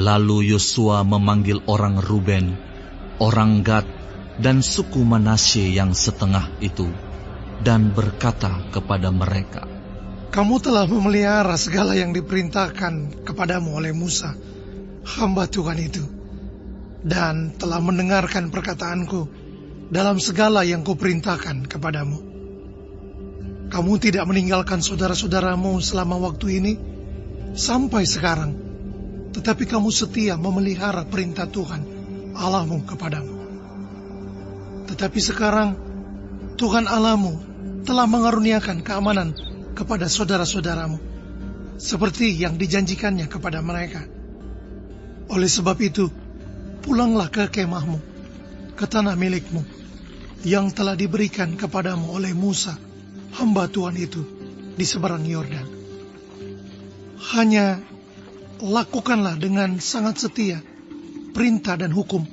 Lalu Yosua memanggil orang Ruben, orang Gad, dan suku Manasye yang setengah itu, dan berkata kepada mereka, "Kamu telah memelihara segala yang diperintahkan kepadamu oleh Musa, hamba Tuhan itu, dan telah mendengarkan perkataanku dalam segala yang kuperintahkan kepadamu. Kamu tidak meninggalkan saudara-saudaramu selama waktu ini sampai sekarang, tetapi kamu setia memelihara perintah Tuhan Allahmu kepadamu. Tetapi sekarang Tuhan Allahmu telah mengaruniakan keamanan kepada saudara-saudaramu, seperti yang dijanjikannya kepada mereka. Oleh sebab itu, pulanglah ke kemahmu, ke tanah milikmu, yang telah diberikan kepadamu oleh Musa, hamba Tuhan itu, di seberang Yordan. Hanya lakukanlah dengan sangat setia perintah dan hukum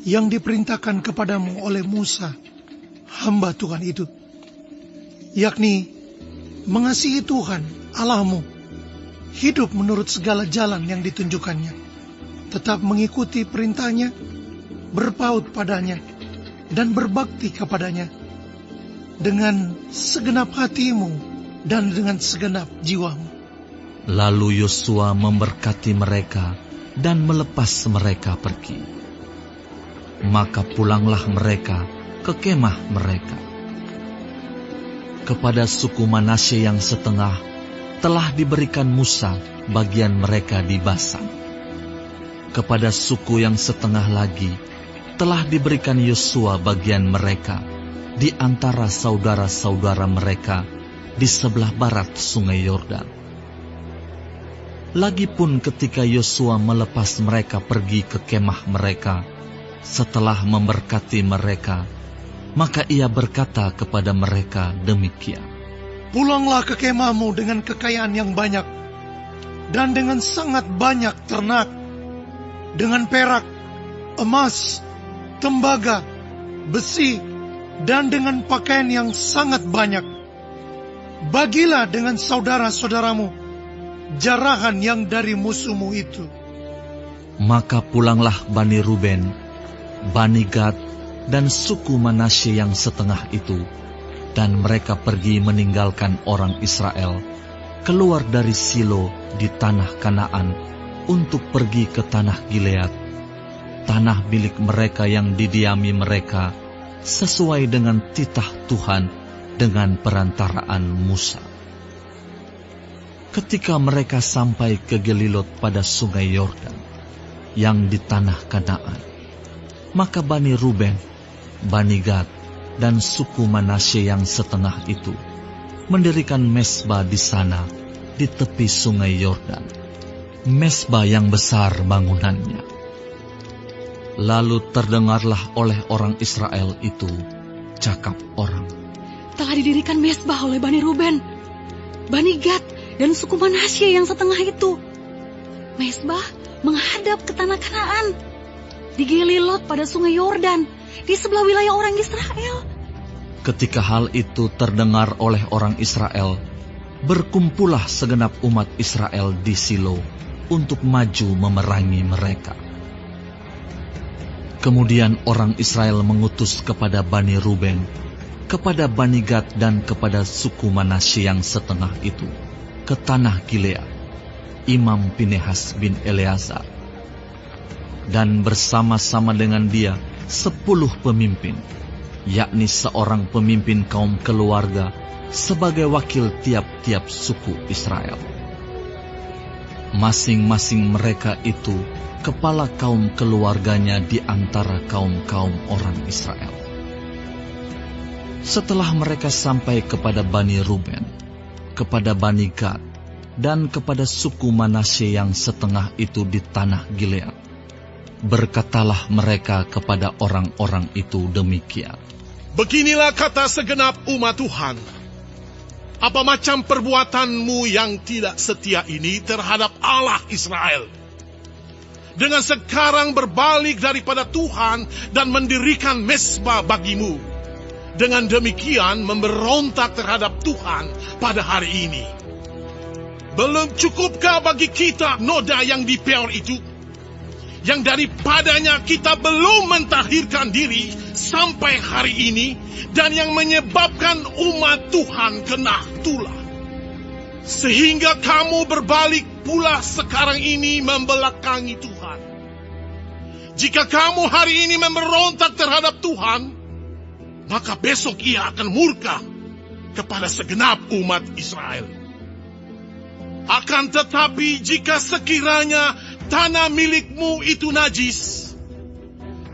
yang diperintahkan kepadamu oleh Musa, hamba Tuhan itu, yakni mengasihi Tuhan Allahmu, hidup menurut segala jalan yang ditunjukkannya, tetap mengikuti perintahnya, berpaut padanya, dan berbakti kepadanya dengan segenap hatimu dan dengan segenap jiwamu." Lalu Yosua memberkati mereka dan melepas mereka pergi. Maka pulanglah mereka ke kemah mereka. Kepada suku Manasye yang setengah telah diberikan Musa bagian mereka di Basan. Kepada suku yang setengah lagi telah diberikan Yosua bagian mereka di antara saudara-saudara mereka di sebelah barat sungai Yordan. Lagipun ketika Yosua melepas mereka pergi ke kemah mereka, setelah memberkati mereka, maka ia berkata kepada mereka demikian, "Pulanglah ke kemahmu dengan kekayaan yang banyak, dan dengan sangat banyak ternak, dengan perak, emas, tembaga, besi, dan dengan pakaian yang sangat banyak. Bagilah dengan saudara-saudaramu jarahan yang dari musuhmu itu." Maka pulanglah Bani Ruben, Bani Gad, dan suku Manasye yang setengah itu, dan mereka pergi meninggalkan orang Israel, keluar dari Silo di tanah Kanaan, untuk pergi ke tanah Gilead, tanah milik mereka yang didiami mereka, sesuai dengan titah Tuhan dengan perantaraan Musa. Ketika mereka sampai ke Gelilot pada sungai Yordan, yang di tanah Kanaan, maka Bani Ruben, Bani Gad, dan suku Manasye yang setengah itu mendirikan mezbah di sana, di tepi sungai Yordan, mezbah yang besar bangunannya. Lalu terdengarlah oleh orang Israel itu cakap orang, "Telah didirikan mezbah oleh Bani Ruben, Bani Gad, dan suku Manasye yang setengah itu. Mezbah menghadap ke tanah Kanaan, di Gelilot pada sungai Yordan, di sebelah wilayah orang Israel." Ketika hal itu terdengar oleh orang Israel, berkumpullah segenap umat Israel di Silo untuk maju memerangi mereka. Kemudian orang Israel mengutus kepada Bani Ruben, kepada Bani Gad, dan kepada suku Manasye yang setengah itu ke tanah Gilead, Imam Pinehas bin Eleazar, dan bersama-sama dengan dia 10 pemimpin, yakni seorang pemimpin kaum keluarga sebagai wakil tiap-tiap suku Israel. Masing-masing mereka itu kepala kaum keluarganya di antara kaum-kaum orang Israel. Setelah mereka sampai kepada Bani Ruben, kepada Bani Gad, dan kepada suku Manasye yang setengah itu di tanah Gilead, berkatalah mereka kepada orang-orang itu demikian, "Beginilah kata segenap umat Tuhan. Apa macam perbuatanmu yang tidak setia ini terhadap Allah Israel, dengan sekarang berbalik daripada Tuhan dan mendirikan mezbah bagimu, dengan demikian memberontak terhadap Tuhan pada hari ini? Belum cukupkah bagi kita noda yang di Peor itu, yang daripadanya kita belum mentahirkan diri sampai hari ini, dan yang menyebabkan umat Tuhan kena tulah. Sehingga kamu berbalik pula sekarang ini membelakangi Tuhan. Jika kamu hari ini memberontak terhadap Tuhan, maka besok Ia akan murka kepada segenap umat Israel. Akan tetapi jika sekiranya tanah milikmu itu najis,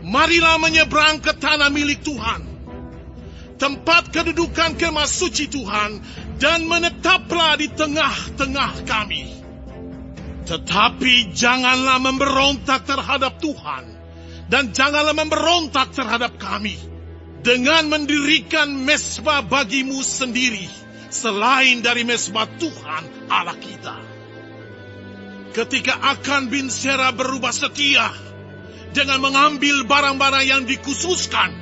marilah menyeberang ke tanah milik Tuhan, tempat kedudukan kemah suci Tuhan, dan menetaplah di tengah-tengah kami. Tetapi janganlah memberontak terhadap Tuhan, dan janganlah memberontak terhadap kami, dengan mendirikan mezbah bagimu sendiri, selain dari mezbah Tuhan Allah kita. Ketika Akan bin Zerah berubah setia dengan mengambil barang-barang yang dikhususkan,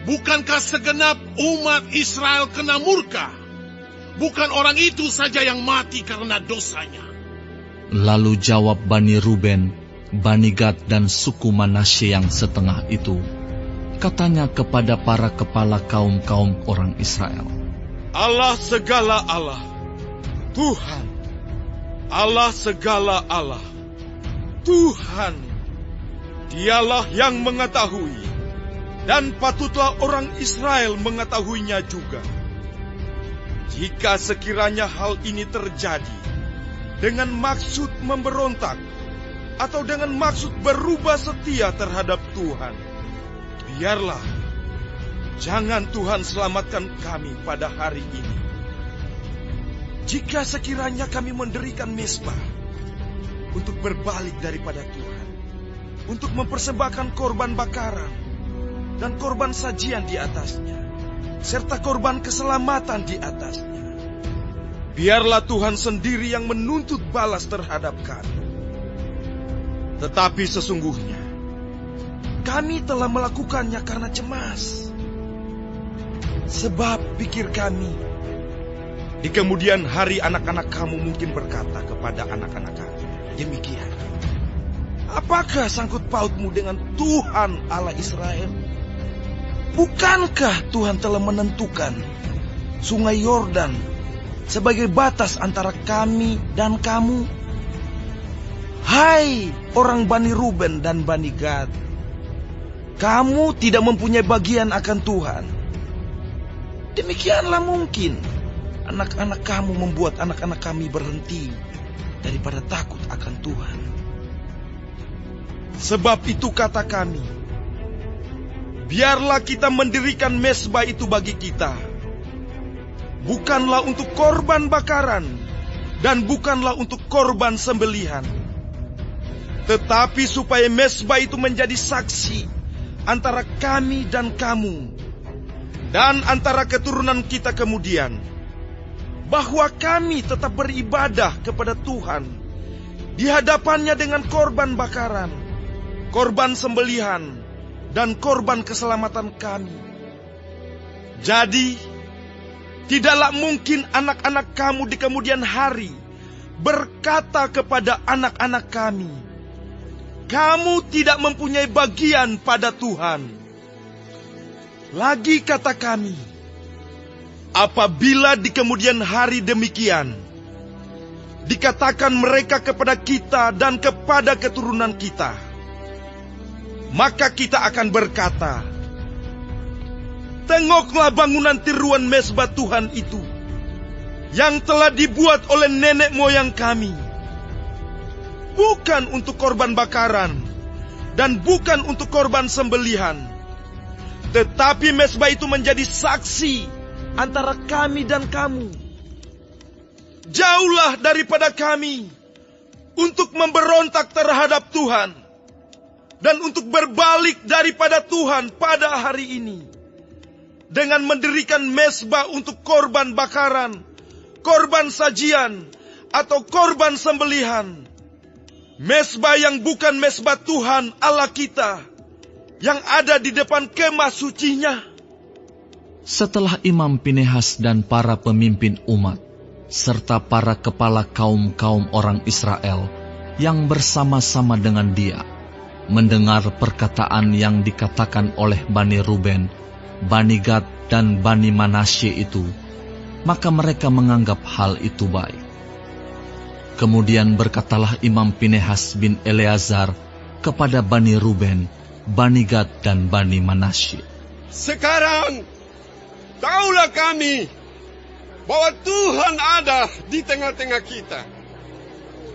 bukankah segenap umat Israel kena murka? Bukan orang itu saja yang mati karena dosanya. Lalu jawab Bani Ruben, Bani Gad, dan suku Manasye yang setengah itu, katanya kepada para kepala kaum-kaum orang Israel, Allah segala Allah, Tuhan, Allah segala Allah, Tuhan, Dialah yang mengetahui, dan patutlah orang Israel mengetahuinya juga. Jika sekiranya hal ini terjadi dengan maksud memberontak atau dengan maksud berubah setia terhadap Tuhan, biarlah, jangan Tuhan selamatkan kami pada hari ini. Jika sekiranya kami mendirikan mezbah untuk berbalik daripada Tuhan, untuk mempersembahkan korban bakaran dan korban sajian di atasnya, serta korban keselamatan di atasnya, biarlah Tuhan sendiri yang menuntut balas terhadap kami. Tetapi sesungguhnya kami telah melakukannya karena cemas. Sebab pikir kami, di kemudian hari anak-anak kamu mungkin berkata kepada anak-anak kami demikian, apakah sangkut pautmu dengan Tuhan Allah Israel? Bukankah Tuhan telah menentukan sungai Yordan sebagai batas antara kami dan kamu? Hai orang Bani Ruben dan Bani Gad, kamu tidak mempunyai bagian akan Tuhan. Demikianlah mungkin anak-anak kamu membuat anak-anak kami berhenti daripada takut akan Tuhan. Sebab itu kata kami, biarlah kita mendirikan mezbah itu bagi kita, bukanlah untuk korban bakaran dan bukanlah untuk korban sembelihan, tetapi supaya mezbah itu menjadi saksi antara kami dan kamu, dan antara keturunan kita kemudian, bahwa kami tetap beribadah kepada Tuhan di hadapannya dengan korban bakaran, korban sembelihan, dan korban keselamatan kami. Jadi, tidaklah mungkin anak-anak kamu di kemudian hari berkata kepada anak-anak kami, kamu tidak mempunyai bagian pada Tuhan. Lagi kata kami, apabila di kemudian hari demikian, dikatakan mereka kepada kita dan kepada keturunan kita, maka kita akan berkata, tengoklah bangunan tiruan mezbah Tuhan itu, yang telah dibuat oleh nenek moyang kami, bukan untuk korban bakaran, dan bukan untuk korban sembelihan, tetapi mezbah itu menjadi saksi antara kami dan kamu. Jauhlah daripada kami untuk memberontak terhadap Tuhan, dan untuk berbalik daripada Tuhan pada hari ini, dengan mendirikan mezbah untuk korban bakaran, korban sajian, atau korban sembelihan. Mezbah yang bukan mezbah Tuhan Allah kita, yang ada di depan kemah sucinya. Setelah Imam Pinehas dan para pemimpin umat, serta para kepala kaum-kaum orang Israel yang bersama-sama dengan dia, mendengar perkataan yang dikatakan oleh Bani Ruben, Bani Gad, dan Bani Manasye itu, maka mereka menganggap hal itu baik. Kemudian berkatalah Imam Pinehas bin Eleazar kepada Bani Ruben, Bani Gad, dan Bani Manasye, "Sekarang tahulah kami bahwa Tuhan ada di tengah-tengah kita.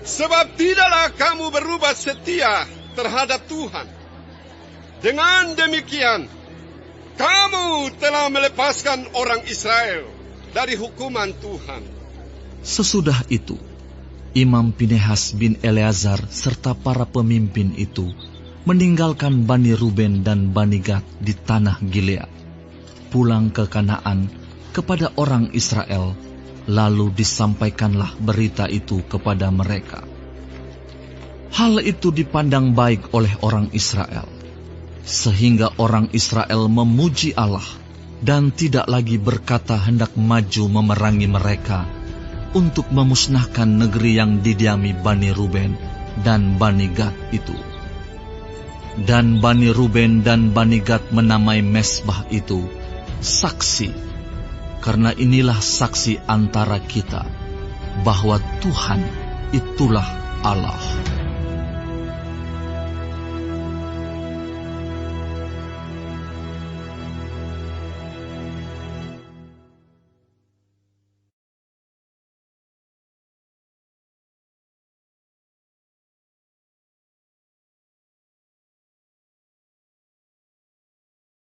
Sebab tidaklah kamu berubah setia terhadap Tuhan. Dengan demikian, kamu telah melepaskan orang Israel dari hukuman Tuhan." Sesudah itu, Imam Pinehas bin Eleazar serta para pemimpin itu meninggalkan Bani Ruben dan Bani Gad di tanah Gilead, pulang ke Kanaan kepada orang Israel, lalu disampaikanlah berita itu kepada mereka. Hal itu dipandang baik oleh orang Israel, sehingga orang Israel memuji Allah dan tidak lagi berkata hendak maju memerangi mereka untuk memusnahkan negeri yang didiami Bani Ruben dan Bani Gad itu. Dan Bani Ruben dan Bani Gad menamai mezbah itu saksi, karena inilah saksi antara kita bahwa Tuhan itulah Allah.